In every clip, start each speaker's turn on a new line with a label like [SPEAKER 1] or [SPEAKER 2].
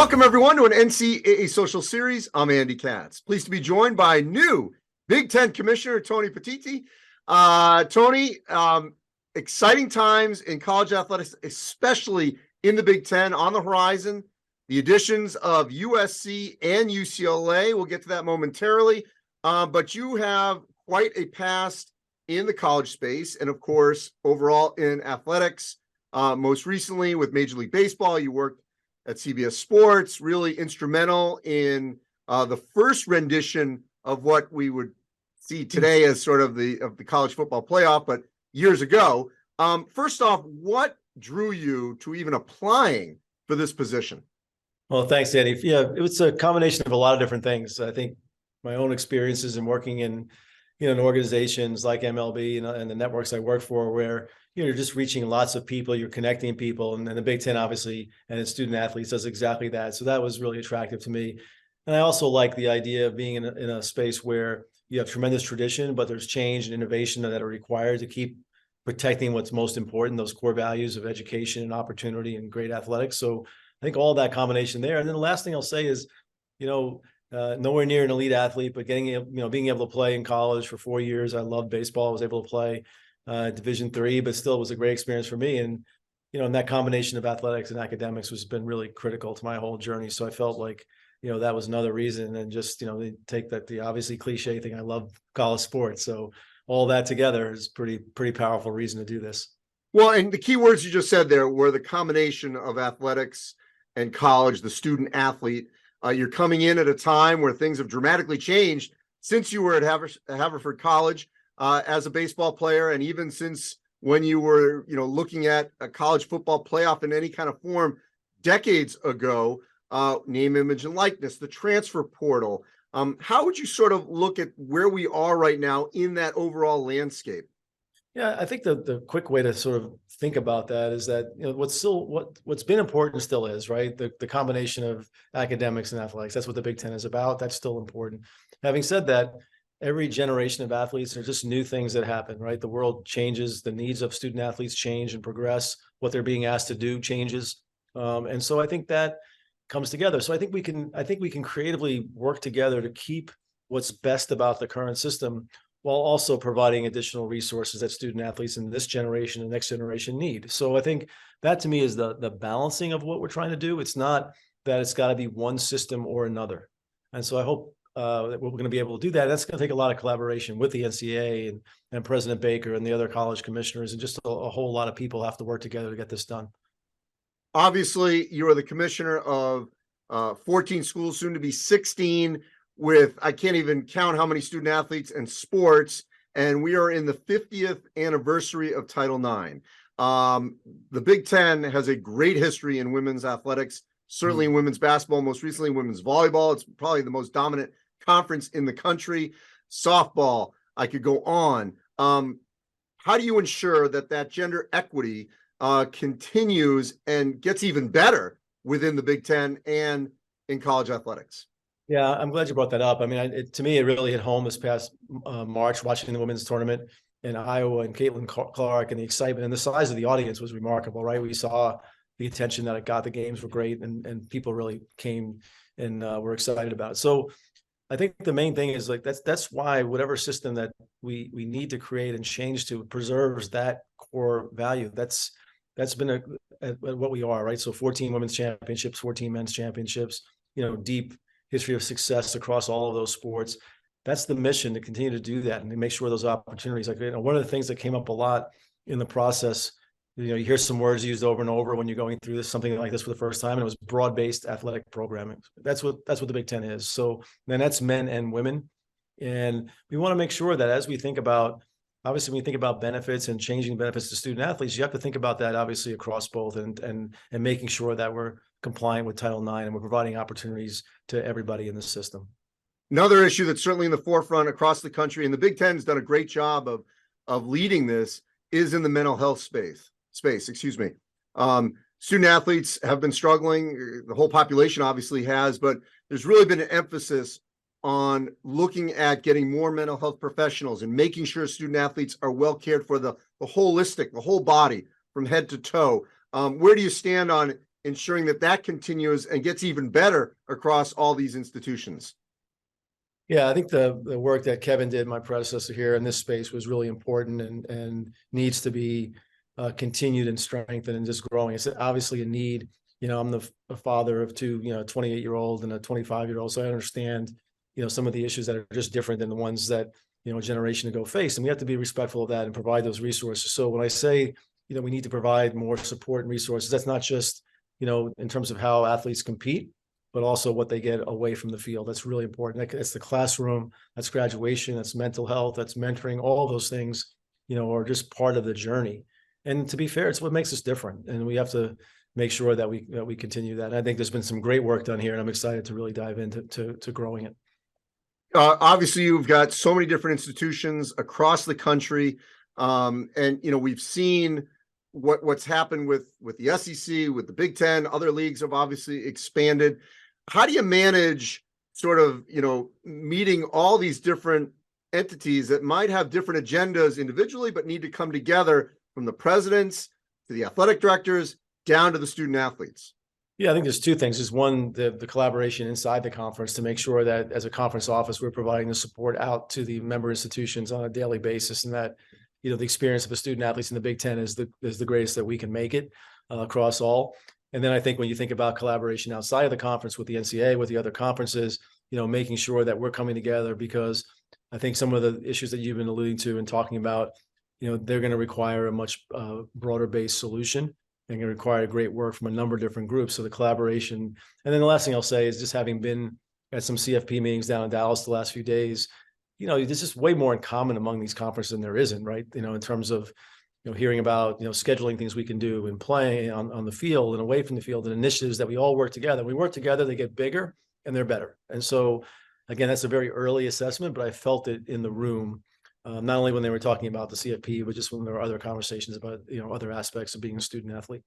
[SPEAKER 1] Welcome, everyone, to an NCAA social series. I'm Andy Katz. Pleased to be joined by new BigTen Commissioner Tony Petitti. Tony, exciting times in college athletics, especially in the Big Ten on the horizon. The additions of USC and UCLA, we'll get to that momentarily. But you have quite a past in the college space and, of course, overall in athletics. Most recently with Major League Baseball, you worked at CBS Sports, really instrumental in the first rendition of what we would see today as sort of the college football playoff, but years ago. First off, what drew you to even applying for this position?
[SPEAKER 2] Well, thanks, Andy. Yeah, it was a combination of a lot of different things. I think my own experiences in working in, in organizations like MLB and the networks I work for, where you're just reaching lots of people, you're connecting people, and the Big Ten obviously and its student athletes does exactly that. So that was really attractive to me. And I also like the idea of being in a space where you have tremendous tradition, but there's change and innovation that are required to keep protecting what's most important, those core values of education and opportunity and great athletics. So I think all that combination there. And then the last thing I'll say is, nowhere near an elite athlete, but being able to play in college for 4 years. I loved baseball. I was able to play Division III, but still it was a great experience for me. And, and that combination of athletics and academics has been really critical to my whole journey. So I felt like, that was another reason. And just, they take the obviously cliche thing. I love college sports. So all that together is pretty powerful reason to do this.
[SPEAKER 1] Well, and the key words you just said there were the combination of athletics and college, the student athlete. You're coming in at a time where things have dramatically changed since you were at Haverford College as a baseball player, and even since when you were, looking at a college football playoff in any kind of form decades ago. Name, image, and likeness, the transfer portal. How would you sort of look at where we are right now in that overall landscape?
[SPEAKER 2] Yeah, I think the quick way to sort of think about that is that what's been important still is, right, the combination of academics and athletics. That's what the Big Ten is about. That's still important. Having said that, every generation of athletes, there's just new things that happen, right? The world changes, the needs of student athletes change and progress. What they're being asked to do changes, and so I think that comes together. So I think we can creatively work together to keep what's best about the current system, while also providing additional resources that student athletes in this generation and next generation need. So I think that to me is the balancing of what we're trying to do. It's not that it's got to be one system or another. And so I hope that we're going to be able to do that. That's going to take a lot of collaboration with the NCAA and President Baker and the other college commissioners, and just a whole lot of people have to work together to get this done.
[SPEAKER 1] Obviously, you are the commissioner of 14 schools, soon to be 16, with I can't even count how many student athletes and sports, and we are in the 50th anniversary of Title IX. The Big Ten has a great history in women's athletics, certainly in women's basketball, most recently women's volleyball. It's probably the most dominant conference in the country. Softball, I could go on. How do you ensure that gender equity continues and gets even better within the Big Ten and in college athletics?
[SPEAKER 2] Yeah, I'm glad you brought that up. I mean, to me, it really hit home this past March, watching the women's tournament in Iowa and Caitlin Clark, and the excitement and the size of the audience was remarkable, right? We saw the attention that it got. The games were great, and people really came and were excited about it. So I think the main thing is that's why whatever system that we need to create and change to preserves that core value. That's been what we are, right? So 14 women's championships, 14 men's championships, deep history of success across all of those sports. That's the mission, to continue to do that and to make sure those opportunities. One of the things that came up a lot in the process, you hear some words used over and over when you're going through something like this for the first time, and it was broad-based athletic programming. That's what the Big Ten is. So then that's men and women, and we want to make sure that as we think about, obviously, when you think about benefits and changing benefits to student athletes, you have to think about that obviously across both, and making sure that we're compliant with Title IX and we're providing opportunities to everybody in the system.
[SPEAKER 1] Another issue that's certainly in the forefront across the country, and the Big Ten has done a great job of leading this, is in the mental health space. Student athletes have been struggling. The whole population obviously has, but there's really been an emphasis on looking at getting more mental health professionals and making sure student athletes are well cared for, the whole body from head to toe. Where do you stand on ensuring that that continues and gets even better across all these institutions?
[SPEAKER 2] Yeah, I think the work that Kevin did, my predecessor here in this space, was really important and needs to be continued and strengthened and just growing. It's obviously a need. I'm a father of two, 28-year-old and a 25-year-old, so I understand, some of the issues that are just different than the ones that, a generation ago faced, and we have to be respectful of that and provide those resources. So when I say, we need to provide more support and resources, that's not just, in terms of how athletes compete, but also what they get away from the field. That's really important. That's the classroom, that's graduation, that's mental health, that's mentoring. All those things, are just part of the journey. And to be fair, it's what makes us different. And we have to make sure that we continue that. And I think there's been some great work done here, and I'm excited to really dive into to growing it.
[SPEAKER 1] Obviously, you've got so many different institutions across the country, and we've seen what's happened with the SEC, with the Big Ten. Other leagues have obviously expanded. How do you manage sort of meeting all these different entities that might have different agendas individually, but need to come together, from the presidents to the athletic directors down to the student athletes?
[SPEAKER 2] Yeah, I think there's two things. There's one, the collaboration inside the conference to make sure that as a conference office, we're providing the support out to the member institutions on a daily basis, and that, the experience of the student athletes in the Big Ten is the greatest that we can make it across all. And then I think when you think about collaboration outside of the conference with the NCAA, with the other conferences, making sure that we're coming together, because I think some of the issues that you've been alluding to and talking about, they're going to require a much broader based solution. And going to require great work from a number of different groups. So the collaboration. And then the last thing I'll say is, just having been at some CFP meetings down in Dallas the last few days, there's just way more in common among these conferences than there isn't, right? In terms of, hearing about, scheduling things we can do and playing on the field and away from the field, and initiatives that we all work together. When we work together, they get bigger and they're better. And so, again, that's a very early assessment, but I felt it in the room. Not only when they were talking about the CFP, but just when there were other conversations about, other aspects of being a student athlete.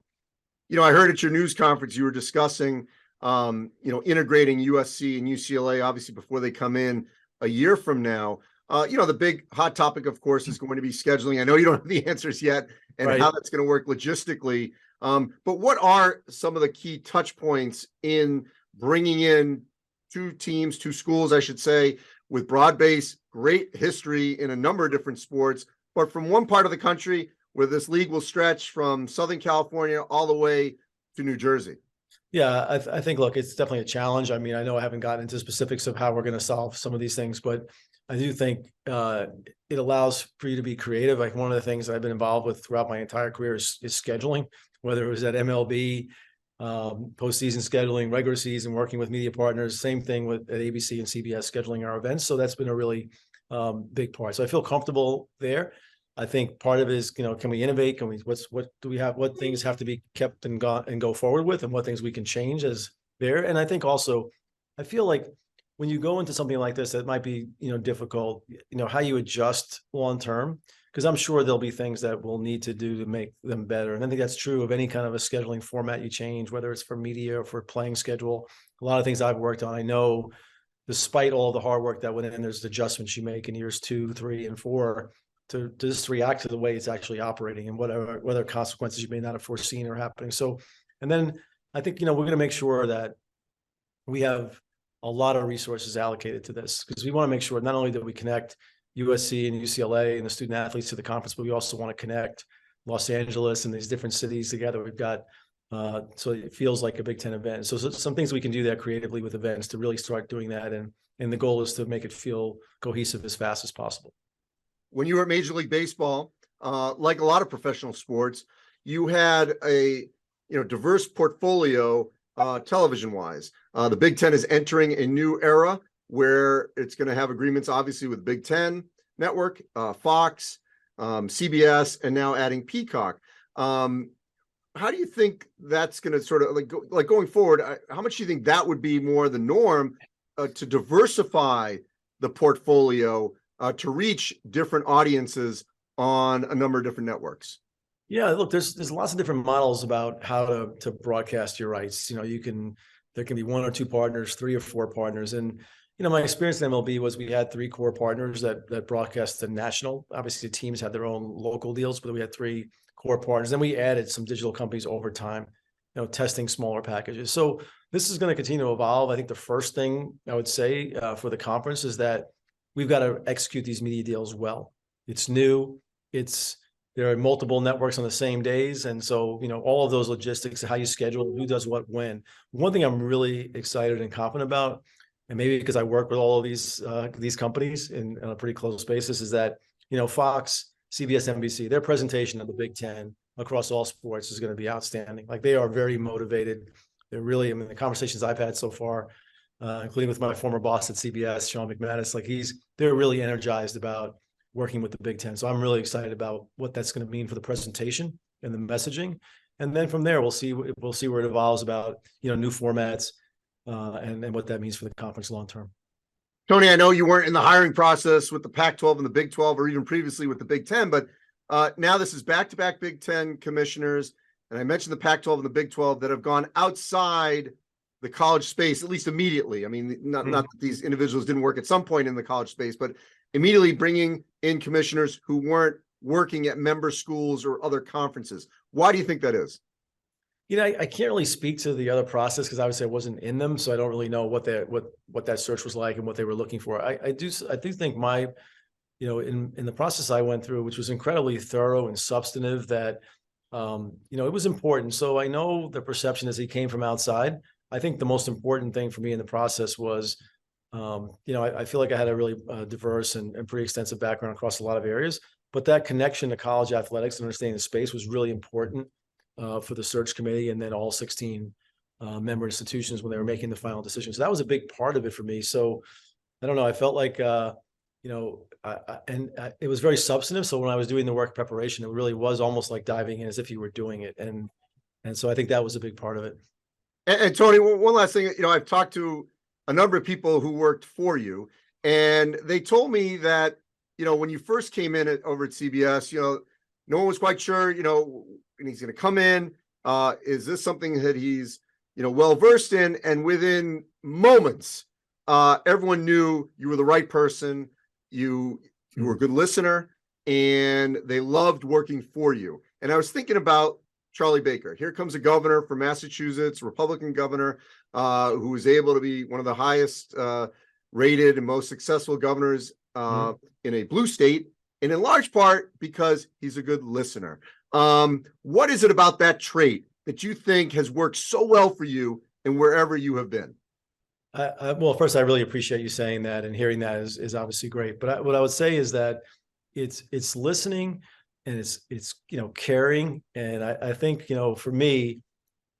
[SPEAKER 1] I heard at your news conference, you were discussing, integrating USC and UCLA, obviously, before they come in a year from now. The big hot topic, of course, is going to be scheduling. I know you don't have the answers yet, and
[SPEAKER 2] right,
[SPEAKER 1] how that's going to work logistically. But what are some of the key touch points in bringing in two schools, I should say, with broad-based, great history in a number of different sports, but from one part of the country where this league will stretch from Southern California all the way to New Jersey?
[SPEAKER 2] Yeah, I think, look, it's definitely a challenge. I mean, I know I haven't gotten into specifics of how we're going to solve some of these things, but I do think it allows for you to be creative. Like, one of the things that I've been involved with throughout my entire career is scheduling, whether it was at MLB, postseason scheduling, regular season, working with media partners, same thing at ABC and CBS, scheduling our events. So that's been a really big part. So I feel comfortable there. I think part of it is, can we innovate? What do we have? What things have to be kept and go forward with, and what things we can change as there. And I think also, I feel like when you go into something like this, that might be, difficult, how you adjust long term, because I'm sure there'll be things that we'll need to do to make them better. And I think that's true of any kind of a scheduling format you change, whether it's for media or for playing schedule. A lot of things I've worked on, I know, despite all the hard work that went in, there's adjustments you make in years 2, 3, and 4 to just react to the way it's actually operating, and whatever consequences you may not have foreseen are happening. So, and then I think, we're going to make sure that we have a lot of resources allocated to this, because we want to make sure not only that we connect USC and UCLA and the student athletes to the conference, but we also want to connect Los Angeles and these different cities together. We've got, so it feels like a Big Ten event. So some things we can do there creatively with events to really start doing that. And the goal is to make it feel cohesive as fast as possible.
[SPEAKER 1] When you were at Major League Baseball, like a lot of professional sports, you had a diverse portfolio television wise. The Big Ten is entering a new era where it's going to have agreements, obviously, with Big Ten Network, Fox, CBS, and now adding Peacock. How do you think that's going to sort of like going forward? How much do you think that would be more the norm to diversify the portfolio to reach different audiences on a number of different networks?
[SPEAKER 2] Yeah, look, there's lots of different models about how to broadcast your rights. There can be 1 or 2 partners, 3 or 4 partners. And, my experience in MLB was we had 3 core partners that broadcast the national. Obviously, the teams had their own local deals, but we had 3 core partners. Then we added some digital companies over time. testing smaller packages. So this is going to continue to evolve. I think the first thing I would say for the conference is that we've got to execute these media deals well. It's new. There are multiple networks on the same days. And so, all of those logistics, how you schedule, who does what, when. One thing I'm really excited and confident about, and maybe because I work with all of these companies on a pretty close basis, is that, Fox, CBS, NBC, their presentation of the Big Ten across all sports is going to be outstanding. Like, they are very motivated. They're really, the conversations I've had so far, including with my former boss at CBS, Sean McManus, they're really energized about working with the Big Ten. So I'm really excited about what that's going to mean for the presentation and the messaging. And then from there, we'll see where it evolves about, new formats and what that means for the conference long-term.
[SPEAKER 1] Tony, I know you weren't in the hiring process with the Pac-12 and the Big 12, or even previously with the Big 10, but now this is back-to-back Big 10 commissioners. And I mentioned the Pac-12 and the Big 12 that have gone outside the college space, at least immediately. I mean, not that these individuals didn't work at some point in the college space, but immediately bringing in commissioners who weren't working at member schools or other conferences. Why do you think that is?
[SPEAKER 2] I can't really speak to the other process because obviously I wasn't in them, so I don't really know what that search was like and what they were looking for. I do think my, in the process I went through, which was incredibly thorough and substantive, that it was important. So I know the perception is he came from outside. I think the most important thing for me in the process was, I feel like I had a really diverse and pretty extensive background across a lot of areas, but that connection to college athletics and understanding the space was really important for the search committee and then all 16 member institutions when they were making the final decision. So that was a big part of it for me. So I don't know. I felt like, it was very substantive. So when I was doing the work preparation, it really was almost like diving in as if you were doing it. And so I think that was a big part of it.
[SPEAKER 1] And Tony, one last thing, I've talked to a number of people who worked for you, and they told me that, when you first came in over at CBS, no one was quite sure, and he's going to come in. Is this something that he's, well-versed in? And within moments, everyone knew you were the right person. You were a good listener, and they loved working for you. And I was thinking about Charlie Baker. Here comes a governor from Massachusetts, Republican governor, who was able to be one of the highest rated and most successful governors in a blue state, and in large part because he's a good listener. What is it about that trait that you think has worked so well for you and wherever you have been?
[SPEAKER 2] Well, first, I really appreciate you saying that, and hearing that is obviously great. But what I would say is that it's listening, and it's caring. And I think, for me,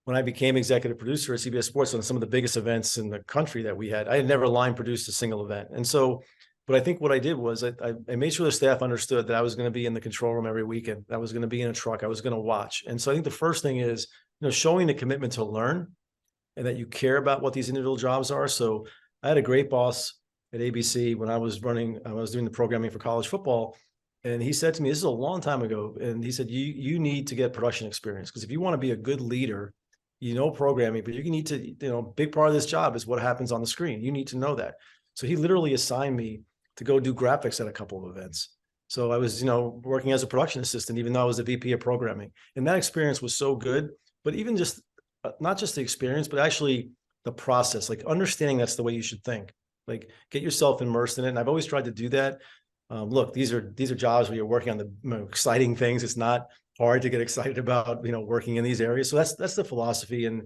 [SPEAKER 2] when I became executive producer at CBS Sports on some of the biggest events in the country that we had, I had never line produced a single event. And so, but I think what I did was I made sure the staff understood that I was going to be in the control room every weekend. I was going to be in a truck. I was going to watch. And so I think the first thing is, showing the commitment to learn and that you care about what these individual jobs are. So I had a great boss at ABC when I was doing the programming for college football. And he said to me, this is a long time ago, and he said, you need to get production experience, because if you want to be a good leader, programming, but you need to, big part of this job is what happens on the screen. You need to know that. So he literally assigned me to go do graphics at a couple of events. So I was, working as a production assistant, even though I was the VP of programming. And that experience was so good, but even just, not just the experience, but actually the process, like understanding that's the way you should think, like get yourself immersed in it. And I've always tried to do that. Look, these are jobs where you're working on the exciting things. It's not hard to get excited about, working in these areas. So that's the philosophy. And,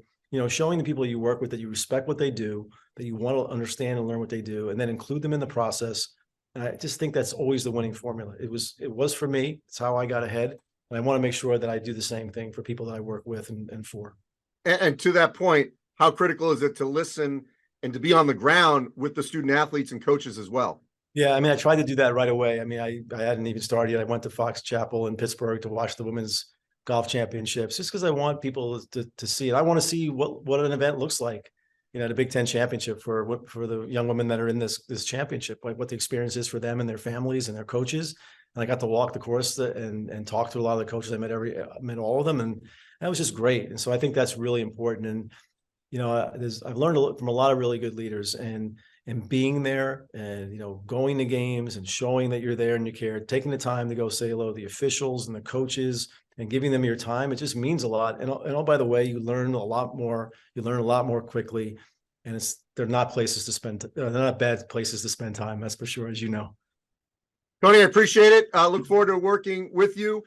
[SPEAKER 2] showing the people you work with that you respect what they do, that you want to understand and learn what they do, and then include them in the process. And I just think that's always the winning formula. It was for me. It's how I got ahead. And I want to make sure that I do the same thing for people that I work with and for. And
[SPEAKER 1] to that point, how critical is it to listen and to be on the ground with the student athletes and coaches as well?
[SPEAKER 2] Yeah, I tried to do that right away. I hadn't even started yet. I went to Fox Chapel in Pittsburgh to watch the women's golf championships, just because I want people to see it. I want to see what an event looks like, the Big Ten championship for the young women that are in this championship, like what the experience is for them and their families and their coaches. And I got to walk the course and talk to a lot of the coaches. I met all of them, and that was just great. And so I think that's really important. And I've learned from a lot of really good leaders, and being there and, going to games and showing that you're there and you care, taking the time to go say hello to the officials and the coaches and giving them your time, it just means a lot. And oh, by the way, you learn a lot more. You learn a lot more quickly, and they're not places to spend. They're not bad places to spend time. That's for sure, as you know.
[SPEAKER 1] Tony, I appreciate it. Look forward to working with you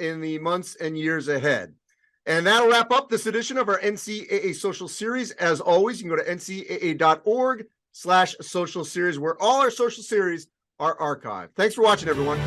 [SPEAKER 1] in the months and years ahead. And that'll wrap up this edition of our NCAA Social Series. As always, you can go to ncaa.org/social series, where all our social series are archived. Thanks for watching, everyone.